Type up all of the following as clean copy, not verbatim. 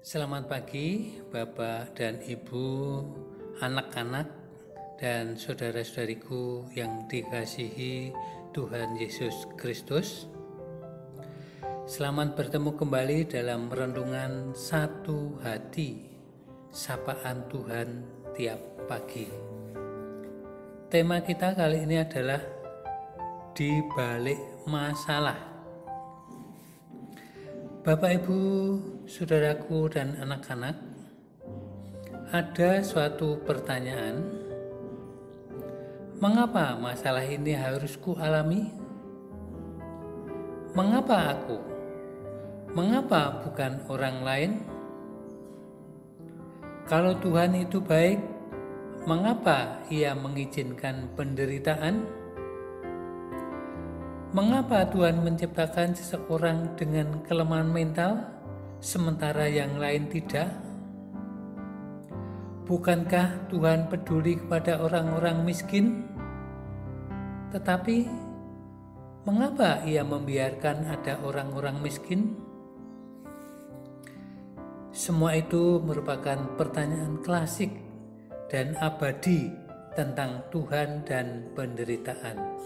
Selamat pagi Bapak dan Ibu, anak-anak dan saudara-saudariku yang dikasihi Tuhan Yesus Kristus. Selamat bertemu kembali dalam renungan Satu Hati, Sapaan Tuhan tiap pagi. Tema kita kali ini adalah di balik masalah. Bapak, Ibu, saudaraku, dan anak-anak, ada suatu pertanyaan, mengapa masalah ini harus kualami? Mengapa aku? Mengapa bukan orang lain? Kalau Tuhan itu baik, mengapa Ia mengizinkan penderitaan? Mengapa Tuhan menciptakan seseorang dengan kelemahan mental, sementara yang lain tidak? Bukankah Tuhan peduli kepada orang-orang miskin? Tetapi, mengapa Ia membiarkan ada orang-orang miskin? Semua itu merupakan pertanyaan klasik dan abadi tentang Tuhan dan penderitaan.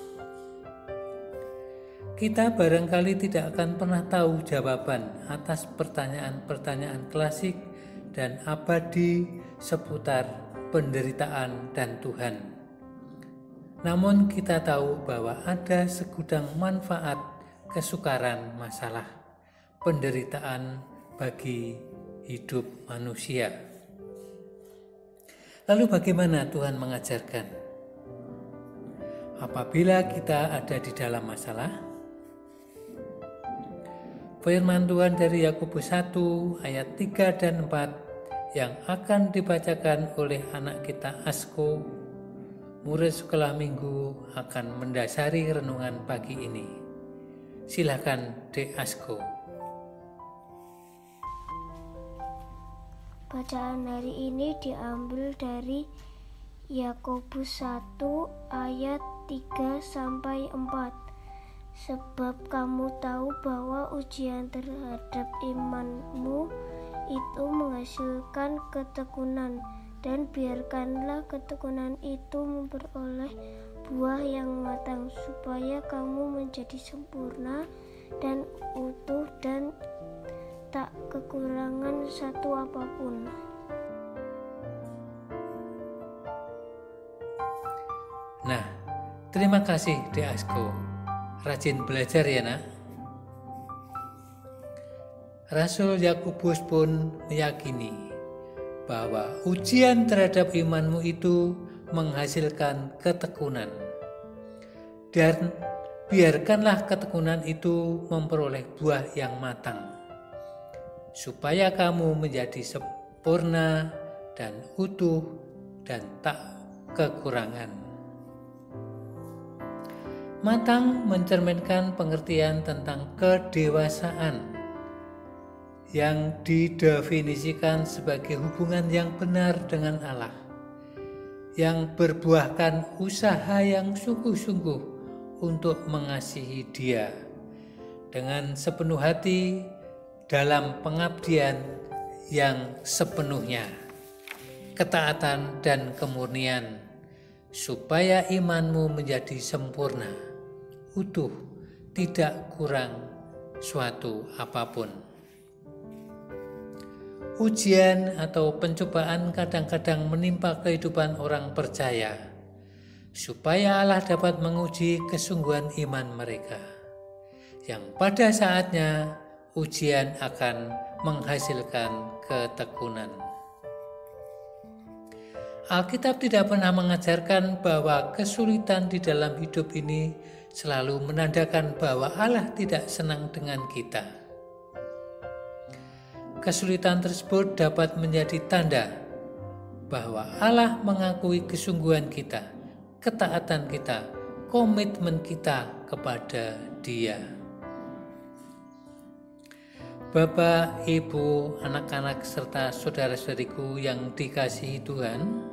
Kita barangkali tidak akan pernah tahu jawaban atas pertanyaan-pertanyaan klasik dan abadi seputar penderitaan dan Tuhan. Namun kita tahu bahwa ada segudang manfaat kesukaran masalah, penderitaan bagi hidup manusia. Lalu bagaimana Tuhan mengajarkan? Apabila kita ada di dalam masalah, firman Tuhan dari Yakobus 1 ayat 3 dan 4 yang akan dibacakan oleh anak kita Asko, murid sekolah minggu, akan mendasari renungan pagi ini. Silakan Dek Asko. Bacaan hari ini diambil dari Yakobus 1 ayat 3 sampai 4. Sebab kamu tahu bahwa ujian terhadap imanmu itu menghasilkan ketekunan, dan biarkanlah ketekunan itu memperoleh buah yang matang, supaya kamu menjadi sempurna dan utuh dan tak kekurangan satu apapun. Nah, terima kasih Dek Asko. Rajin belajar ya nak. Rasul Yakobus pun meyakini bahwa ujian terhadap imanmu itu menghasilkan ketekunan, dan biarkanlah ketekunan itu memperoleh buah yang matang, supaya kamu menjadi sempurna dan utuh dan tak kekurangan. Matang mencerminkan pengertian tentang kedewasaan yang didefinisikan sebagai hubungan yang benar dengan Allah, yang berbuahkan usaha yang sungguh-sungguh untuk mengasihi Dia dengan sepenuh hati dalam pengabdian yang sepenuhnya, ketaatan dan kemurnian, supaya imanmu menjadi sempurna, utuh, tidak kurang suatu apapun. Ujian atau pencobaan kadang-kadang menimpa kehidupan orang percaya, supaya Allah dapat menguji kesungguhan iman mereka, yang pada saatnya ujian akan menghasilkan ketekunan. Alkitab tidak pernah mengajarkan bahwa kesulitan di dalam hidup ini selalu menandakan bahwa Allah tidak senang dengan kita. Kesulitan tersebut dapat menjadi tanda bahwa Allah mengakui kesungguhan kita, ketaatan kita, komitmen kita kepada Dia. Bapak, Ibu, anak-anak, serta saudara-saudariku yang dikasihi Tuhan,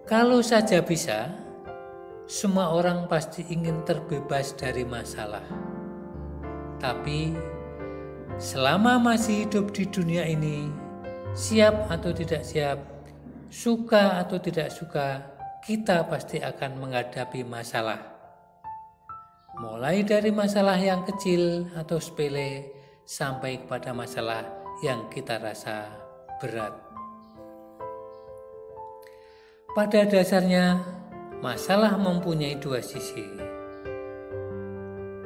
kalau saja bisa, semua orang pasti ingin terbebas dari masalah. Tapi selama masih hidup di dunia ini, siap atau tidak siap, suka atau tidak suka, kita pasti akan menghadapi masalah. Mulai dari masalah yang kecil atau sepele sampai kepada masalah yang kita rasa berat. Pada dasarnya, masalah mempunyai dua sisi.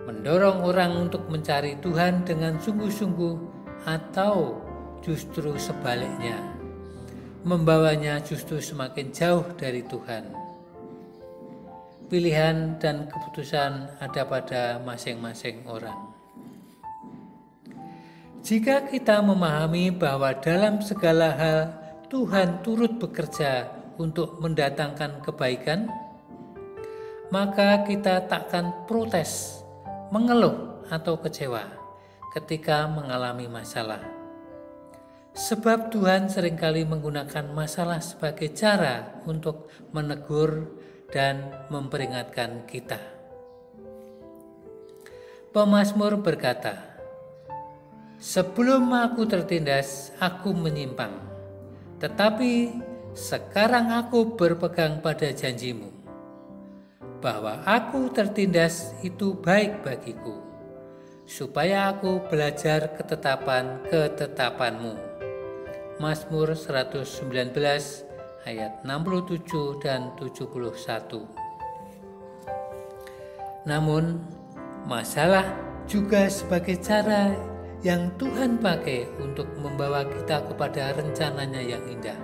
Mendorong orang untuk mencari Tuhan dengan sungguh-sungguh atau justru sebaliknya, membawanya justru semakin jauh dari Tuhan. Pilihan dan keputusan ada pada masing-masing orang. Jika kita memahami bahwa dalam segala hal Tuhan turut bekerja untuk mendatangkan kebaikan, maka kita takkan protes, mengeluh atau kecewa ketika mengalami masalah. Sebab Tuhan seringkali menggunakan masalah sebagai cara untuk menegur dan memperingatkan kita. Pemazmur berkata, "Sebelum aku tertindas, aku menyimpang, tetapi sekarang aku berpegang pada janji-Mu. Bahwa aku tertindas itu baik bagiku, supaya aku belajar ketetapan-ketetapan-Mu." Mazmur 119 ayat 67 dan 71. Namun, masalah juga sebagai cara yang Tuhan pakai untuk membawa kita kepada rencananya yang indah.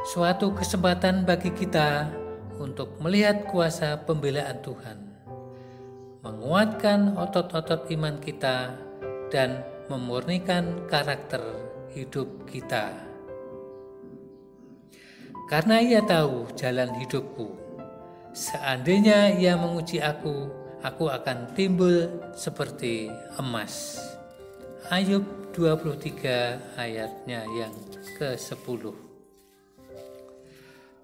Suatu kesempatan bagi kita untuk melihat kuasa pembelaan Tuhan, menguatkan otot-otot iman kita, dan memurnikan karakter hidup kita. Karena Ia tahu jalan hidupku, seandainya Ia menguji aku akan timbul seperti emas. Ayub 23 ayatnya yang ke-10.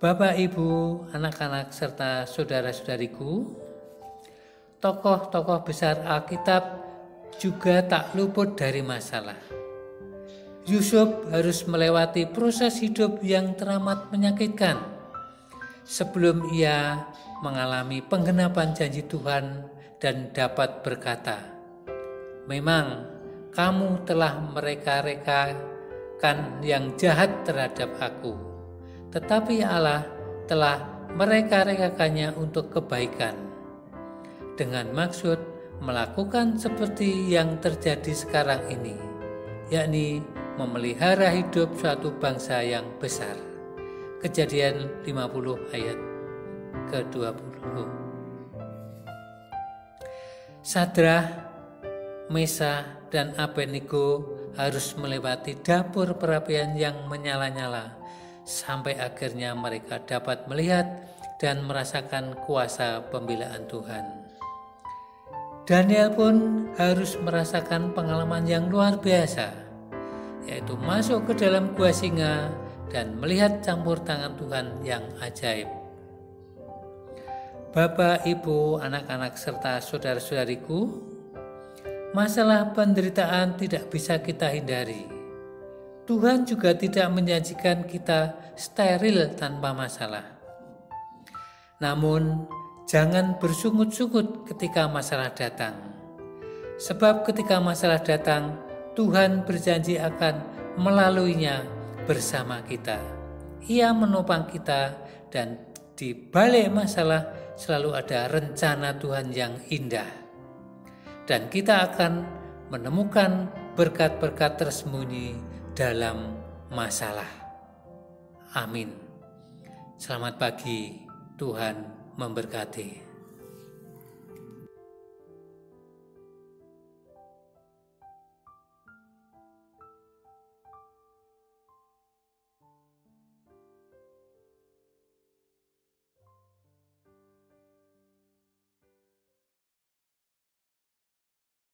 Bapak, Ibu, anak-anak, serta saudara-saudariku, tokoh-tokoh besar Alkitab juga tak luput dari masalah. Yusuf harus melewati proses hidup yang teramat menyakitkan sebelum ia mengalami penggenapan janji Tuhan dan dapat berkata, "Memang kamu telah mereka-rekakan yang jahat terhadap aku, tetapi Allah telah mereka-rekakannya untuk kebaikan, dengan maksud melakukan seperti yang terjadi sekarang ini, yakni memelihara hidup suatu bangsa yang besar." Kejadian 50 ayat ke-20. Sadrah, Mesa, dan Abednego harus melewati dapur perapian yang menyala-nyala sampai akhirnya mereka dapat melihat dan merasakan kuasa pembelaan Tuhan. Daniel pun harus merasakan pengalaman yang luar biasa, yaitu masuk ke dalam gua singa dan melihat campur tangan Tuhan yang ajaib. Bapak, Ibu, anak-anak, serta saudara-saudariku, masalah penderitaan tidak bisa kita hindari. Tuhan juga tidak menjanjikan kita steril tanpa masalah. Namun, jangan bersungut-sungut ketika masalah datang. Sebab ketika masalah datang, Tuhan berjanji akan melaluinya bersama kita. Ia menopang kita, dan di balik masalah selalu ada rencana Tuhan yang indah. Dan kita akan menemukan berkat-berkat tersembunyi dalam masalah. Amin. Selamat pagi, Tuhan memberkati.